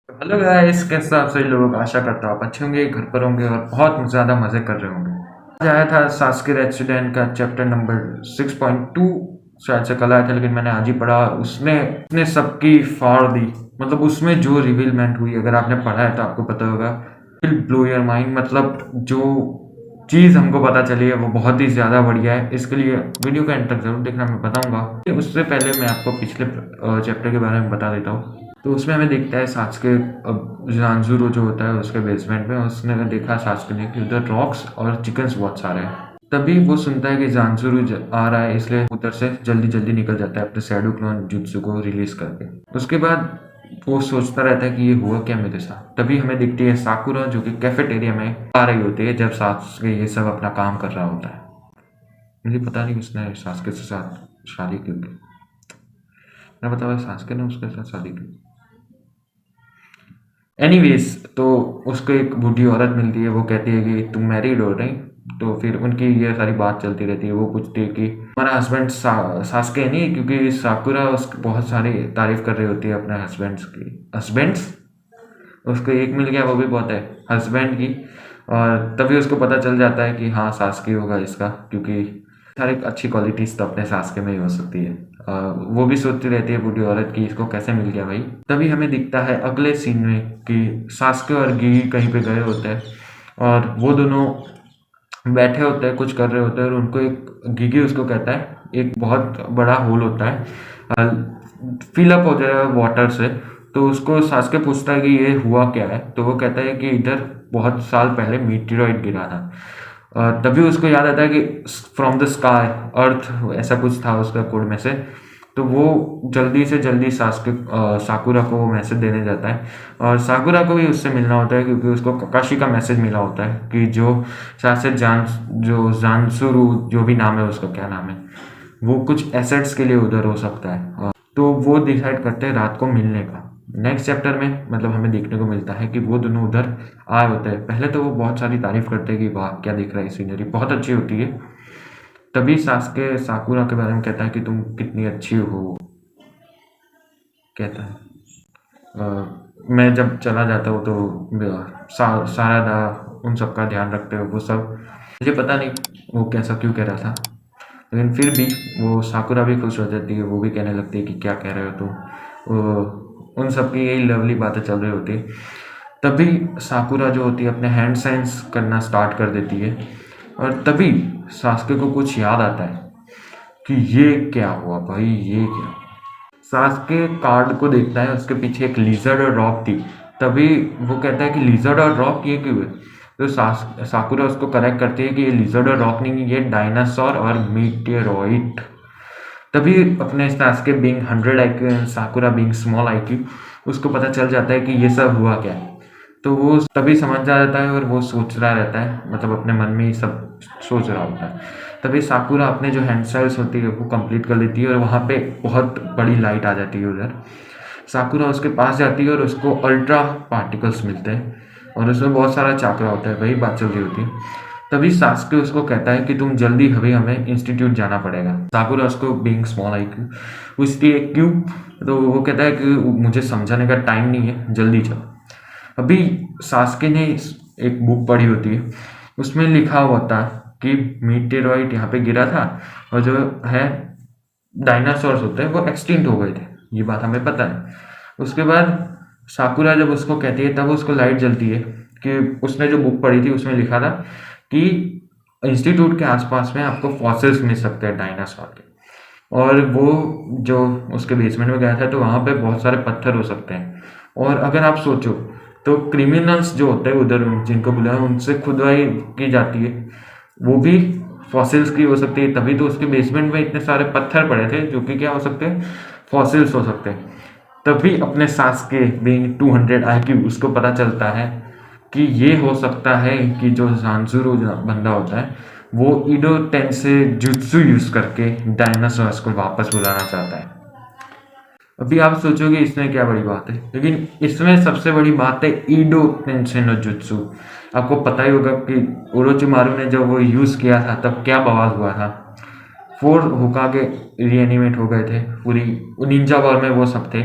Hello guys, कैसे आप सभी लोग? आशा करता हूँ आप अच्छे होंगे, घर पर होंगे और बहुत ज़्यादा मज़े कर रहे होंगे। आज आया था सास्के रेसिडेंट का चैप्टर नंबर 6.2। शायद से कल आया था, लेकिन मैंने आज ही पढ़ा। उसने सबकी फाड़ दी। मतलब उसमें जो रिवीलमेंट हुई, अगर आपने पढ़ा है तो आपको पता होगा, विल ब्लो योर माइंड। मतलब जो चीज़ हमको पता चली है वो बहुत ही ज़्यादा बढ़िया है। इसके लिए वीडियो का एंड तक जरूर देखना, मैं बताऊंगा। उससे पहले मैं आपको पिछले चैप्टर के बारे में बता देता हूँ। तो उसमें हमें दिखता है सास्के, अब जानज़ूरो जो होता है उसके बेसमेंट में, उसने देखा सास्के ने कि उधर रॉक्स और चिकन्स बहुत सारे हैं। तभी वो सुनता है कि जानज़ूरो आ रहा है, इसलिए उधर से जल्दी जल्दी निकल जाता है अपने शैडो क्लोन जुत्सु को रिलीज करके। उसके बाद वो सोचता रहता है कि ये हुआ क्या मेरे साथ। तभी हमें दिखती है साकुरा, जो कि कैफेटेरिया में आ रही होती है जब सास्के ये सब अपना काम कर रहा होता है। मुझे पता नहीं उसने सास्के के साथ शादी क्यों की। मैं बताऊँ सास्के ने उसके साथ शादी की। एनीवेज, तो उसको एक बूढ़ी औरत मिलती है। वो कहती है कि तुम मैरिड हो नहीं। तो फिर उनकी ये सारी बात चलती रहती है। वो पूछती है कि हमारा हस्बैंड सास्के नहीं, क्योंकि साकुरा उसकी बहुत सारी तारीफ कर रही होती है अपने हस्बैंड्स की। हस्बैंड्स, उसको एक मिल गया वो भी बहुत है, हस्बैंड की। और तभी उसको पता चल जाता है कि हाँ सास की होगा इसका, क्योंकि सारी अच्छी क्वालिटीज तो अपने सास के में ही हो सकती है। वो भी सोचती रहती है बूढ़ी औरत की इसको कैसे मिल गया भाई। तभी हमें दिखता है अगले सीन में कि सास्के और गी कहीं पे गए होते हैं और वो दोनों बैठे होते हैं, कुछ कर रहे होते हैं। और उनको एक गिगी उसको कहता है, एक बहुत बड़ा होल होता है, फिलअप हो जाएगा वाटर से। तो उसको सास्के पूछता है कि ये हुआ क्या है। तो वो कहता है कि इधर बहुत साल पहले मीटियोराइट गिरा था। तभी उसको याद आता है कि फ्रॉम द स्काई अर्थ, ऐसा कुछ था उसका कोड में से। तो वो जल्दी से जल्दी साकुरा को वो मैसेज देने जाता है। और साकुरा को भी उससे मिलना होता है, क्योंकि उसको ककाशी का मैसेज मिला होता है कि जो शायद से जानसुरु, जो भी नाम है उसका, क्या नाम है, वो कुछ एसेट्स के लिए उधर हो सकता है। तो वो डिसाइड करते हैं रात को मिलने का। नेक्स्ट चैप्टर में मतलब हमें देखने को मिलता है कि वो दोनों उधर आए होते हैं। पहले तो वो बहुत सारी तारीफ करते हैं कि वाह क्या दिख रहा है, सीनरी बहुत अच्छी होती है। तभी सास्के साकुरा के बारे में कहता है कि तुम कितनी अच्छी हो। कहता है मैं जब चला जाता हूँ तो सारादा उन सब का ध्यान रखते हो वो सब। मुझे पता नहीं वो कैसा क्यों कह रहा था, लेकिन फिर भी वो साकुरा भी खुश हो जाती है। वो भी कहने लगती है कि क्या कह रहे हो तुम। उन सब की यही लवली बातें चल रही होती है। तभी साकुरा जो होती है अपने हैंड साइंस करना स्टार्ट कर देती है। और तभी सास्के को कुछ याद आता है कि ये क्या हुआ भाई, ये क्या। सास्के कार्ड को देखता है, उसके पीछे एक लिजर्ड और रॉक थी। तभी वो कहता है कि लिजर्ड और रॉक ये क्यों है। तो साकुरा उसको करेक्ट करती है कि ये लिजर्ड और रॉक नहीं, ये डायनासोर और मीटेरोइड। तभी अपने Sasuke being 100 IQ and साकुरा being small IQ, उसको पता चल जाता है कि ये सब हुआ क्या है। तो वो तभी समझ जाता है और वो सोच रहा रहता है, मतलब अपने मन में ही सब सोच रहा होता है। तभी साकुरा अपने जो हैंड स्टाइल्स होती है वो कंप्लीट कर लेती है और वहाँ पे बहुत बड़ी लाइट आ जाती है उधर। साकुरा उसके पास जाती है और उसको अल्ट्रा पार्टिकल्स मिलते हैं और उसमें बहुत सारा चाकरा होता है, वही बात चल रही होती है। तभी सास्के उसको कहता है कि तुम जल्दी अभी हमें इंस्टीट्यूट जाना पड़ेगा। साकुरा उसको बीइंग स्मॉल IQ पूछती है क्यों। तो वो कहता है कि मुझे समझाने का टाइम नहीं है, जल्दी चलो। अभी सास्के ने एक बुक पढ़ी होती है, उसमें लिखा हुआ था कि मीटेरॉइड यहाँ पे गिरा था और जो है डायनासोर्स होते हैं वो एक्सटिंक्ट हो गए थे। ये बात हमें पता है। उसके बाद साकुरा जब उसको कहती है तब उसको लाइट जलती है कि उसने जो बुक पढ़ी थी उसमें लिखा था कि इंस्टीट्यूट के आसपास में आपको फॉसिल्स मिल सकते हैं डायनासोर के। और वो जो उसके बेसमेंट में गया था तो वहाँ पे बहुत सारे पत्थर हो सकते हैं। और अगर आप सोचो तो क्रिमिनल्स जो होते हैं उधर जिनको बुलाया उनसे खुदाई की जाती है, वो भी फॉसिल्स की हो सकती है। तभी तो उसके बेसमेंट में इतने सारे पत्थर पड़े थे जो कि क्या हो सकते हैं, फॉसिल्स हो सकते हैं। तभी अपने सास के बीइंग 200 IQ उसको पता चलता है कि ये हो सकता है कि जो जानजुरो बंदा होता है वो ईडो टेन से जुत्सु यूज करके डायनासोर्स को वापस बुलाना चाहता है। अभी आप सोचोगे इसमें क्या बड़ी बात है, लेकिन इसमें सबसे बड़ी बात है ईडो टेंसे नो जुत्सु। आपको पता ही होगा कि ओरोचिमारू ने जब वो यूज किया था तब क्या बवाल हुआ था। 4 होकागे रीएनिमेट हो गए थे, पूरी निंजा वॉर में वो सब थे।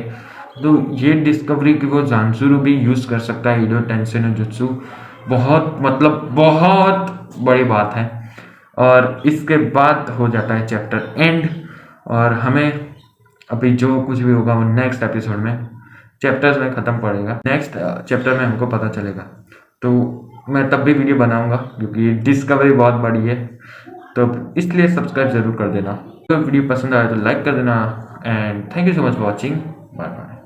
तो ये डिस्कवरी कि वो ज़ांसुरू भी यूज़ कर सकता है ईडो टेंसेई नो जुत्सु, बहुत मतलब बहुत बड़ी बात है। और इसके बाद हो जाता है चैप्टर एंड, और हमें अभी जो कुछ भी होगा वो नेक्स्ट एपिसोड में चैप्टर्स में ख़त्म पड़ेगा, नेक्स्ट चैप्टर में हमको पता चलेगा। तो मैं तब भी वीडियो बनाऊंगा क्योंकि डिस्कवरी बहुत बड़ी है, तो इसलिए सब्सक्राइब ज़रूर कर देना। तो वीडियो पसंद आए तो लाइक कर देना, and thank you so much for watching, bye bye.